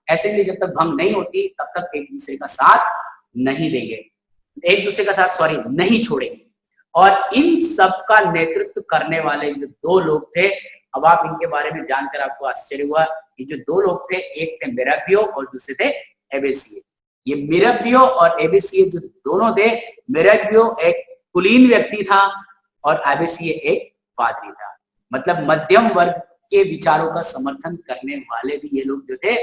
असेंबली जब तक भंग नहीं होती तब तक एक दूसरे का साथ नहीं देंगे, एक दूसरे का साथ नहीं छोड़ेंगे। और इन सब का नेतृत्व करने वाले जो दो लोग थे, अब आप इनके बारे में जानकर आपको आश्चर्य हुआ, ये जो दो लोग थे, एक थे मिराबियो और दूसरे थे एबेसिये। ये मिराबियो और एबेसिये जो दोनों थे, मिराबियो एक कुलीन व्यक्ति था और एबेसिये एक पादरी था। मतलब मध्यम वर्ग के विचारों का समर्थन करने वाले भी ये लोग जो थे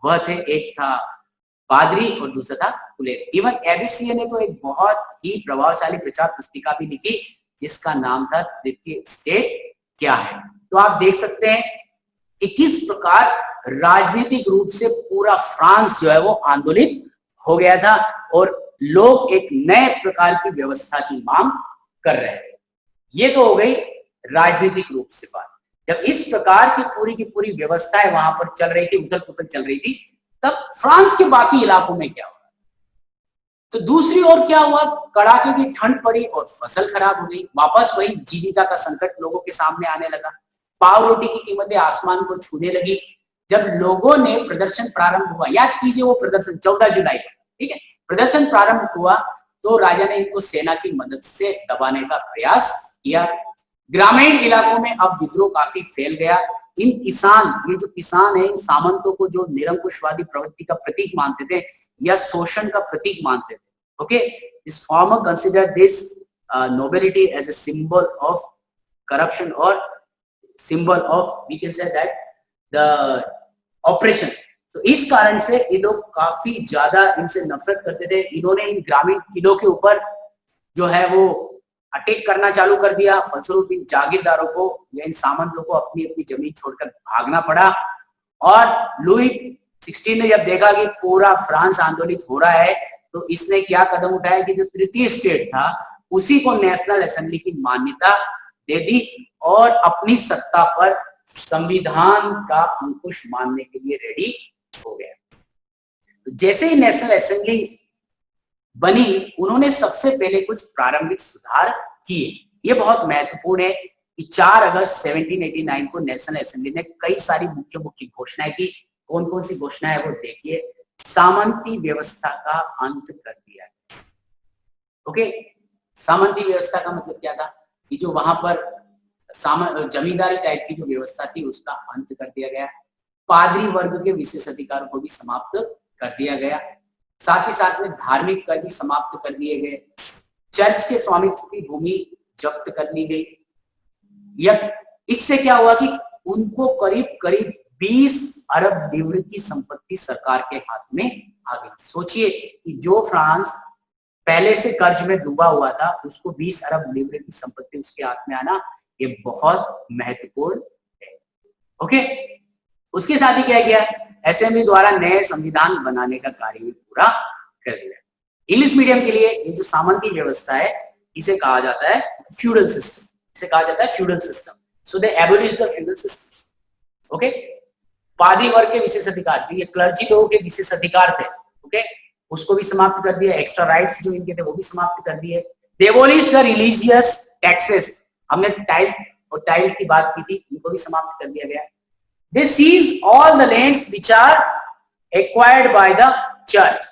वह थे, एक था पादरी और दूसरा था कुलीन। इवन एबेसिये ने तो एक बहुत ही प्रभावशाली प्रचार पुस्तिका भी लिखी जिसका नाम था तृतीय स्टेट क्या है। तो आप देख सकते हैं कि किस प्रकार राजनीतिक रूप से पूरा फ्रांस जो है वो आंदोलित हो गया था और लोग एक नए प्रकार की व्यवस्था की मांग कर रहे थे। ये तो हो गई राजनीतिक रूप से बात। जब इस प्रकार की पूरी व्यवस्थाएं वहां पर चल रही थी, उथल पुथल चल रही थी, तब फ्रांस के बाकी इलाकों में क्या हुआ, तो दूसरी ओर क्या हुआ, कड़ाके की ठंड पड़ी और फसल खराब हो गई। वापस वही जीविका का संकट लोगों के सामने आने लगा। पाव रोटी की कीमतें आसमान को छूने लगी। जब लोगों ने प्रदर्शन प्रारंभ हुआ, याद कीजिए वो प्रदर्शन 14 जुलाई का, ठीक है, प्रदर्शन प्रारंभ हुआ तो राजा ने इनको सेना की मदद से दबाने का प्रयास किया। ग्रामीण इलाकों में अब विद्रोह काफी फैल गया। इन किसान, ये जो किसान है, इन सामंतों को जो निरंकुशवादी प्रवृत्ति का प्रतीक मानते थे या शोषण का प्रतीक मानते थे, okay, this farmer consider this nobility as a symbol of corruption or symbol of we can say that the oppression. तो इस कारण से ये लोग काफी ज्यादा इनसे नफरत करते थे। इन्होंने इन ग्रामीण किलों के ऊपर जो है वो अटैक करना चालू कर दिया। फलस्वरूप इन जागीरदारों को या इन सामंतों को अपनी अपनी जमीन छोड़कर भागना पड़ा। और लुई 16 ने जब देखा कि पूरा फ्रांस आंदोलित हो रहा है तो इसने क्या कदम उठाया कि जो तृतीय स्टेट था उसी को नेशनल असेंबली की मान्यता दे दी और अपनी सत्ता पर संविधान का अंकुश मानने के लिए रेडी हो गया। तो जैसे ही नेशनल असेंबली बनी उन्होंने सबसे पहले कुछ प्रारंभिक सुधार किए। ये बहुत महत्वपूर्ण है कि 4 अगस्त 1789 को नेशनल असेंबली ने कई सारी मुख्य मुख्य घोषणाएं की। कौन कौन सी घोषणा है वो देखिए। सामंती व्यवस्था का अंत कर दिया। ओके, सामंती व्यवस्था का मतलब क्या था कि जो वहां पर जमींदारी टाइप की जो व्यवस्था थी उसका अंत कर दिया गया। पादरी वर्ग के विशेष अधिकारों को भी समाप्त कर दिया गया। साथ ही साथ में धार्मिक कर भी समाप्त कर दिए गए। चर्च के स्वामित्व की भूमि जब्त कर ली गई। यह इससे क्या हुआ कि उनको करीब करीब 20 अरब लीवर की संपत्ति सरकार के हाथ में आ गई। सोचिए कि जो फ्रांस पहले से कर्ज में डूबा हुआ था उसको 20 अरब लीवर की संपत्ति उसके हाथ में आना ये बहुत महत्वपूर्ण है। ओके, उसके साथ ही क्या किया, असेंबली द्वारा नए संविधान बनाने का कार्य भी पूरा कर दिया। इंग्लिश मीडियम के लिए ये जो सामंती व्यवस्था है इसे कहा जाता है फ्यूडल सिस्टम। इसे कहा जाता है feudal system. So they abolish the feudal system. Okay, पादरी वर्ग के विशेष अधिकार जो ये क्लर्जी लोगों के विशेष अधिकार थे, ओके, उसको भी समाप्त कर दिया। एक्स्ट्रा राइट्स जो इनके थे वो भी समाप्त कर दिए। दे एबोलिश द रिलीजियस टैक्सेस। हमने टाइल की बात की थी, इनको भी समाप्त कर दिया गया। They seize all the lands which are acquired by the church।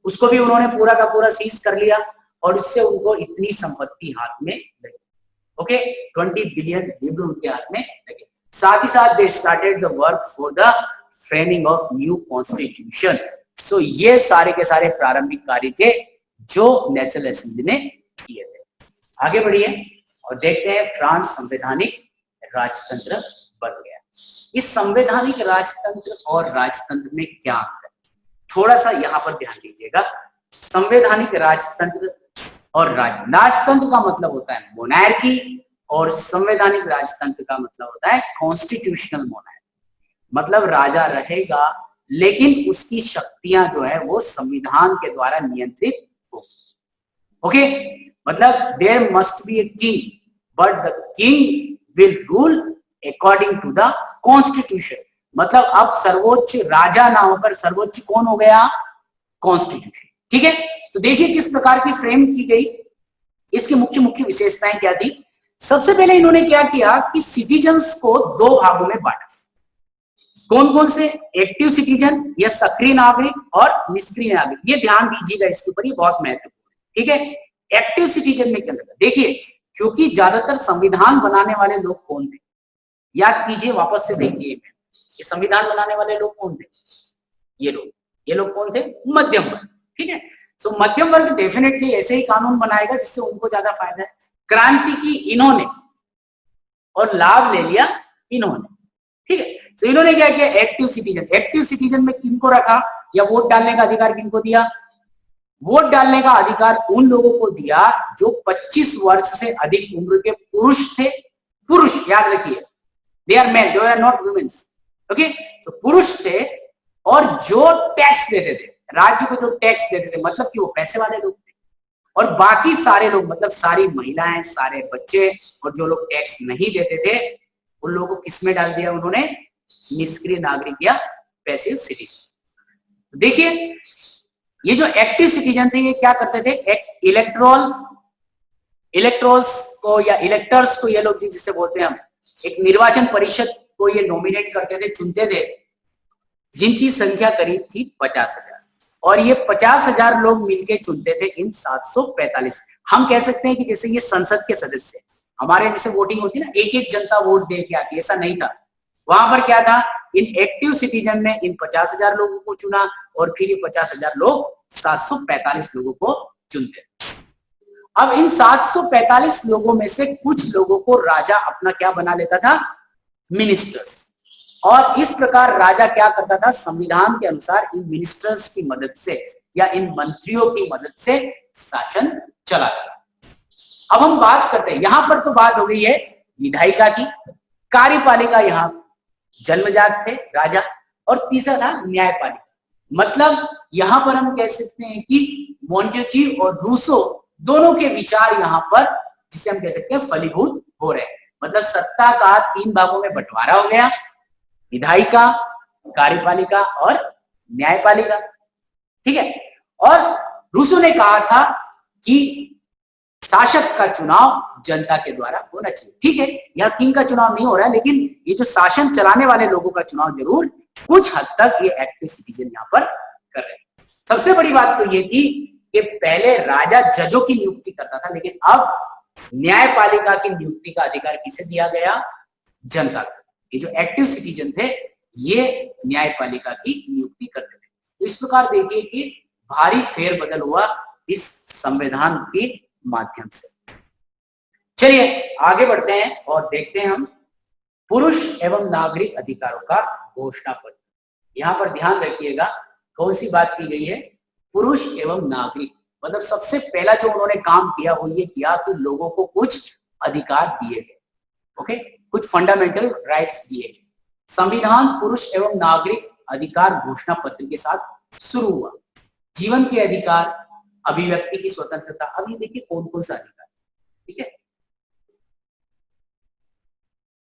उसको भी उन्होंने पूरा का पूरा सीज कर लिया और इससे उनको इतनी संपत्ति हाथ में लगी। ओके, 20 बिलियन लीवर उनके हाथ में लगे। साथ ही साथ they started the work for the framing of new constitution. So ये सारे के सारे प्रारंभिक कार्य थे जो नेशनल असेंबली ने किए थे। आगे बढ़िए और देखते हैं फ्रांस संवैधानिक राजतंत्र बन गया। इस संवैधानिक राजतंत्र और राजतंत्र में क्या अंतर है, थोड़ा सा यहां पर ध्यान दीजिएगा। संवैधानिक राजतंत्र और राजतंत्र का मतलब होता है मोनार्की और संवैधानिक राजतंत्र का मतलब होता है कॉन्स्टिट्यूशनल मोनार्की। मतलब राजा रहेगा लेकिन उसकी शक्तियां जो है वो संविधान के द्वारा नियंत्रित होगी। ओके, मतलब there must be a king but the king will rule according to the constitution. मतलब अब सर्वोच्च राजा ना होकर सर्वोच्च कौन हो गया, कॉन्स्टिट्यूशन। ठीक है, तो देखिए किस प्रकार की फ्रेम की गई। इसकी मुख्य मुख्य विशेषताएं क्या थी। सबसे पहले इन्होंने क्या किया कि सिटीजन्स को 2 भागों में बांटा। कौन कौन से, एक्टिव सिटीजन या सक्रिय नागरिक और निष्क्रिय नागरिक। ये ध्यान दीजिएगा इसके ऊपर, ये बहुत महत्वपूर्ण। ठीक है, एक्टिव सिटीजन में क्या लगा, देखिए क्योंकि ज्यादातर संविधान बनाने वाले लोग कौन थे, याद कीजिए, वापस से देखिए ये संविधान बनाने वाले लोग कौन थे, ये लोग कौन थे, मध्यम वर्ग। ठीक है, सो मध्यम वर्ग डेफिनेटली ऐसे ही कानून बनाएगा जिससे उनको ज्यादा फायदा है। क्रांति की इन्होंने और लाभ ले लिया इन्होंने। ठीक है, तो इन्होंने क्या किया, एक्टिव सिटीजन में किनको रखा या वोट डालने का अधिकार किनको दिया, वोट डालने का अधिकार उन लोगों को दिया जो 25 वर्ष से अधिक उम्र के पुरुष थे। पुरुष, याद रखिए, they are men, they are not women। Okay, तो पुरुष थे और जो टैक्स देते थे, राज्य को जो टैक्स देते थे, मतलब कि वो पैसे वाले लोग थे। और बाकी सारे लोग मतलब सारी महिलाएं, सारे बच्चे और जो लोग टैक्स नहीं देते थे उन लोगों को किस में डाल दिया उन्होंने, निष्क्रिय नागरिक या पैसिव सिटीजन। देखिए ये जो एक्टिव सिटीजन थे ये क्या करते थे, इलेक्टोरल्स को या इलेक्टर्स को ये लोग जिससे बोलते हैं हम, एक निर्वाचन परिषद को ये नॉमिनेट करते थे, चुनते थे, जिनकी संख्या करीब थी 50,000 और ये 50,000 लोग मिलके चुनते थे इन 745। हम कह सकते हैं कि जैसे ये संसद के सदस्य, हमारे जैसे वोटिंग होती है ना, एक एक जनता वोट दे के आती, ऐसा नहीं था। वहां पर क्या था, इन एक्टिव सिटीजन ने इन 50,000 लोगों को चुना और फिर ये 50,000 लोग 745 लोगों को चुनते। अब इन 745 लोगों में से कुछ लोगों को राजा अपना क्या बना लेता था, मिनिस्टर्स। और इस प्रकार राजा क्या करता था, संविधान के अनुसार इन मिनिस्टर्स की मदद से या इन मंत्रियों की मदद से शासन चलाता। अब हम बात करते हैं, यहां पर तो बात हो गई है विधायिका की, कार्यपालिका यहां जन्मजात थे राजा, और तीसरा था न्यायपालिका। मतलब यहां पर हम कह सकते हैं कि मोंटेक्यू और रूसो दोनों के विचार यहां पर, जिसे हम कह सकते हैं फलीभूत हो रहे हैं। मतलब सत्ता का 3 भागों में बंटवारा हो गया, विधायिका, कार्यपालिका और न्यायपालिका, ठीक है। और रूसो ने कहा था कि शासक का चुनाव जनता के द्वारा होना चाहिए, ठीक है। यहाँ किंग का चुनाव नहीं हो रहा है, लेकिन ये जो शासन चलाने वाले लोगों का चुनाव जरूर कुछ हद तक ये एक्टिव सिटीजन यहाँ पर कर रहे हैं। सबसे बड़ी बात तो ये थी कि पहले राजा जजों की नियुक्ति करता था, लेकिन अब न्यायपालिका की नियुक्ति का अधिकार किसे दिया गया, जनता को। ये जो एक्टिव सिटीजन थे ये न्यायपालिका की नियुक्ति करते थे। तो इस प्रकार देखिए कि भारी फेरबदल हुआ इस संविधान के माध्यम से। चलिए आगे बढ़ते हैं और देखते हैं हम पुरुष एवं नागरिक अधिकारों का घोषणा पत्र। यहां पर ध्यान रखिएगा कौन सी बात की गई है, पुरुष एवं नागरिक। मतलब सबसे पहला जो उन्होंने काम किया वो ये किया कि लोगों को कुछ अधिकार दिए गए, ओके, कुछ फंडामेंटल राइट्स दिए गए। संविधान पुरुष एवं नागरिक अधिकार घोषणा पत्र के साथ शुरू हुआ। जीवन के अधिकार, अभिव्यक्ति की स्वतंत्रता। अब ये देखिए कौन कौन सा अधिकार, ठीक है।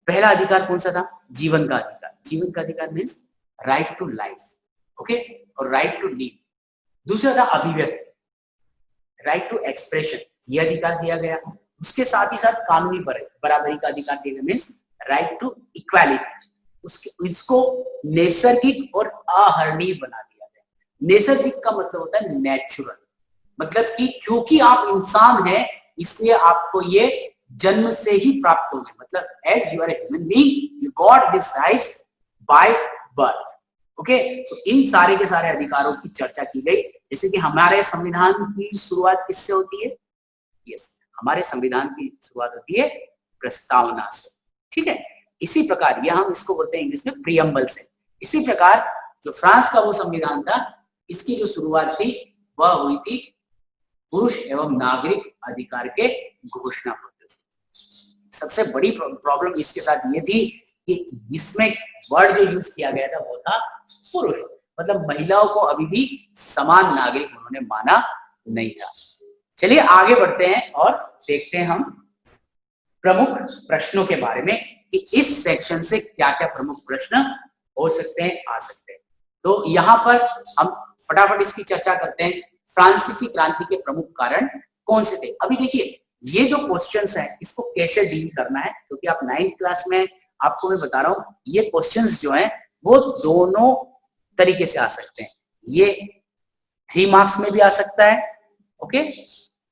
पहला अधिकार कौन सा था, जीवन का अधिकार। जीवन का अधिकार means right to life, okay, और राइट टू लिव। दूसरा था अभिव्यक्ति, राइट टू एक्सप्रेशन, ये अधिकार दिया गया। उसके साथ ही साथ कानूनी बराबरी का अधिकार दिया गया, मीन्स राइट टू इक्वालिटी। उसके इसको नैसर्गिक और आहरणीय बना दिया गया। नैसर्गिक का मतलब होता है नेचुरल, मतलब कि क्योंकि आप इंसान हैं इसलिए आपको ये जन्म से ही प्राप्त हो गए। मतलब as you are a human being you got this rights by birth, okay. तो इन सारे के सारे अधिकारों की चर्चा की गई। जैसे कि हमारे संविधान की शुरुआत किससे होती है, यस, हमारे संविधान की शुरुआत होती है प्रस्तावना से, ठीक है। इसी प्रकार यह हम इसको बोलते हैं इंग्लिश में प्रियम्बल से। इसी प्रकार जो फ्रांस का वो संविधान था इसकी जो शुरुआत थी वह हुई थी पुरुष एवं नागरिक अधिकार के घोषणा पत्र से। सबसे बड़ी प्रॉब्लम इसके साथ ये थी कि इसमें वर्ड जो यूज किया गया था वो था पुरुष, मतलब महिलाओं को अभी भी समान नागरिक उन्होंने माना नहीं था। चलिए आगे बढ़ते हैं और देखते हैं हम प्रमुख प्रश्नों के बारे में कि इस सेक्शन से क्या क्या प्रमुख प्रश्न हो सकते हैं, आ सकते हैं। तो यहाँ पर हम फटाफट इसकी चर्चा करते हैं। फ्रांसीसी क्रांति के प्रमुख कारण कौन से थे। अभी देखिए ये जो क्वेश्चंस हैं इसको कैसे डील करना है, क्योंकि आप 9th क्लास में, आपको मैं बता रहा हूँ ये क्वेश्चंस जो हैं वो दोनों तरीके से आ सकते हैं। ये 3 मार्क्स में भी आ सकता है, ओके,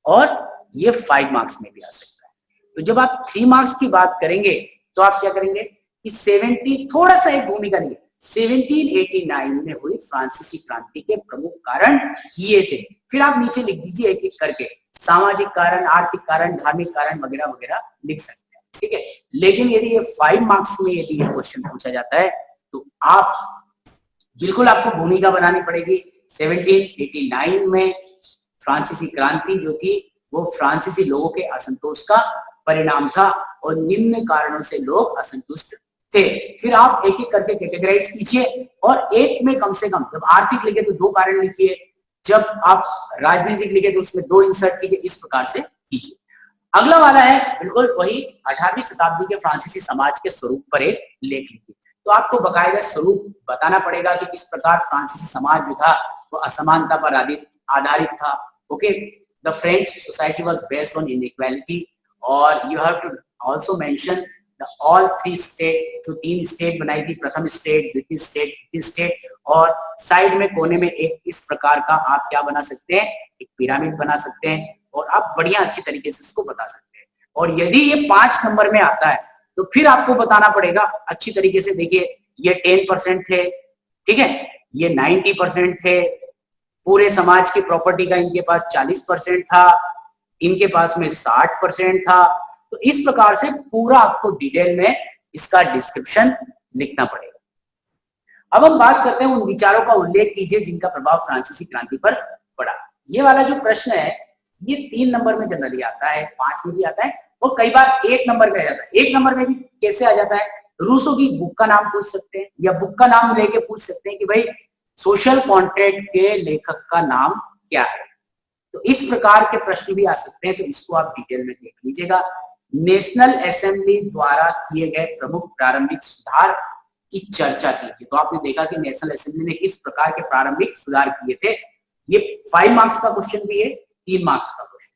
और ये 5 मार्क्स में भी आ सकता है। तो जब आप 3 मार्क्स की बात करेंगे तो आप क्या करेंगे कि 70, थोड़ा सा एक भूमिका लिए, 1789 में हुई फ्रांसीसी क्रांति के प्रमुख कारण ये थे। फिर आप नीचे लिख दीजिए एक एक करके, सामाजिक कारण, आर्थिक कारण, धार्मिक कारण वगैरह वगैरह लिख सकते हैं, ठीक है। लेकिन यदि ये 5 मार्क्स में यदि ये क्वेश्चन पूछा जाता है तो आप बिल्कुल आपको भूमिका बनानी पड़ेगी। 1789 में फ्रांसीसी क्रांति जो थी वो फ्रांसीसी लोगों के असंतोष का परिणाम था और निम्न कारणों से लोग असंतुष्ट थे। फिर आप एक एक करके कैटेगराइज कीजिए और एक में कम से कम, जब आर्थिक लिखे तो 2 कारण लिखिए, जब आप राजनीतिक लिखे तो उसमें 2 इंसर्ट कीजिए, इस प्रकार से कीजिए। अगला वाला है बिल्कुल वही 18वीं शताब्दी के फ्रांसीसी समाज के स्वरूप पर एक लेख लिखिए। तो आपको बकायदा स्वरूप बताना पड़ेगा कि किस प्रकार फ्रांसीसी समाज जो था वो असमानता पर आधारित था, okay. The French society was based on inequality, और you have to also mention all 3 state, जो 3 स्टेट बनाई थी, प्रथम स्टेट, द्वितीय स्टेट, तृतीय स्टेट, और साइड में कोने में एक इस प्रकार का आप क्या बना सकते हैं, एक पिरामिड बना सकते हैं, और आप बढ़िया अच्छी तरीके से इसको बता सकते हैं। और यदि ये 5 नंबर में आता है तो फिर आपको बताना पड़ेगा अच्छी तरीके से। देखिए ये 10% थे, ठीक है, ये 90% थे, पूरे समाज की प्रॉपर्टी का इनके पास 40% था, इनके पास में 60% था। तो इस प्रकार से पूरा आपको डिटेल में इसका डिस्क्रिप्शन लिखना पड़ेगा। अब हम बात करते हैं उन विचारों का उल्लेख कीजिए जिनका प्रभाव फ्रांसीसी क्रांति पर पड़ा। ये वाला जो प्रश्न है ये 3 नंबर में जनरली आता है, 5 में भी आता है और कई बार 1 नंबर में आ जाता है। 1 नंबर में भी कैसे आ जाता है, रूसो की बुक का नाम पूछ सकते हैं या बुक का नाम लेके पूछ सकते हैं कि भाई सोशल कॉन्ट्रैक्ट के लेखक का नाम क्या है। तो इस प्रकार के प्रश्न भी आ सकते हैं, तो इसको आप डिटेल में देख लीजिएगा। नेशनल असेंबली द्वारा किए गए प्रमुख प्रारंभिक सुधार की चर्चा कीजिए। तो आपने देखा कि नेशनल असेंबली ने किस प्रकार के प्रारंभिक सुधार किए थे। ये 5 मार्क्स का क्वेश्चन भी है, 3 मार्क्स का क्वेश्चन,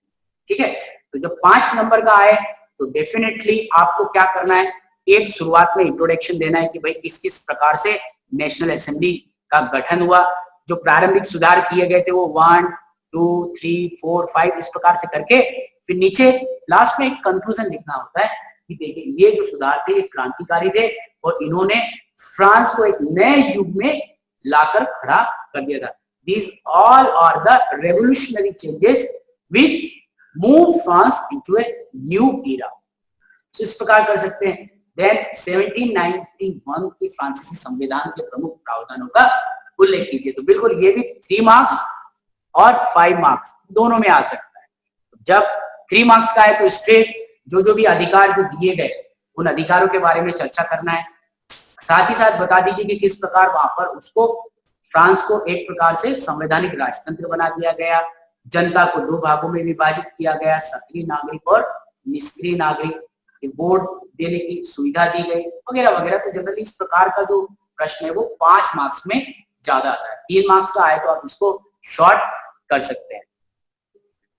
ठीक है। तो जब 5 नंबर का आए तो डेफिनेटली आपको क्या करना है, एक शुरुआत में इंट्रोडक्शन देना है कि भाई किस किस प्रकार से नेशनल असेंबली का गठन हुआ, जो प्रारंभिक सुधार किए गए थे वो 1, 2, 3, 4, 5 इस प्रकार से करके फिर नीचे लास्ट में एक कंक्लूजन लिखना होता है कि देखिए ये जो सुधार थे ये क्रांतिकारी थे और इन्होंने फ्रांस को एक नए युग में लाकर खड़ा कर दिया था। These all are the revolutionary changes which moved France into a new era. तो इस प्रकार कर सकते हैं। Then 1791 के फ्रांसीसी संविधान के प्रमुख प्रावधानों का उल्लेख कीजिए। तो बिल्कुल ये भी 3 मार्क्स और 5 मार्क्स दोनों में आ सकता है। जब 3 मार्क्स का है तो स्ट्रेट जो भी अधिकार जो दिए गए उन अधिकारों के बारे में चर्चा करना है। साथ ही साथ बता दीजिए कि किस प्रकार वहां पर उसको फ्रांस को एक प्रकार से संवैधानिक राजतंत्र बना दिया गया, जनता को 2 भागों में विभाजित किया गया, सक्रिय नागरिक और निष्क्रिय नागरिक, वोट देने की सुविधा दी गई वगैरह वगैरह। तो जनरली इस प्रकार का जो प्रश्न है वो 5 मार्क्स में ज्यादा आता है। 3 मार्क्स का आए तो आप इसको शॉर्ट कर सकते हैं।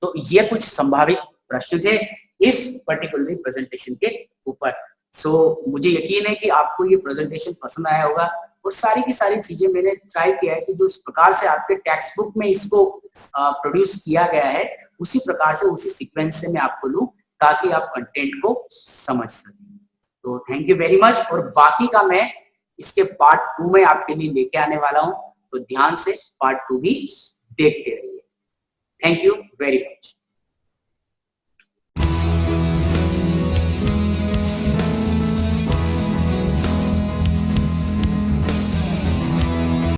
तो ये कुछ संभावित प्रश्न थे इस पर्टिकुलर प्रेजेंटेशन के ऊपर। सो मुझे यकीन है कि आपको ये प्रेजेंटेशन पसंद आया होगा और सारी की सारी चीजें मैंने ट्राई किया है कि जो इस प्रकार से आपके टेक्स्ट बुक में इसको प्रोड्यूस किया गया है उसी प्रकार से उसी सीक्वेंस से मैं आपको लूं ताकि आप कंटेंट को समझ सकें। तो थैंक यू वेरी मच। और बाकी का मैं इसके पार्ट 2 में आपके लिए लेके आने वाला हूं, तो ध्यान से पार्ट 2 भी देखते रहिए। Thank you very much.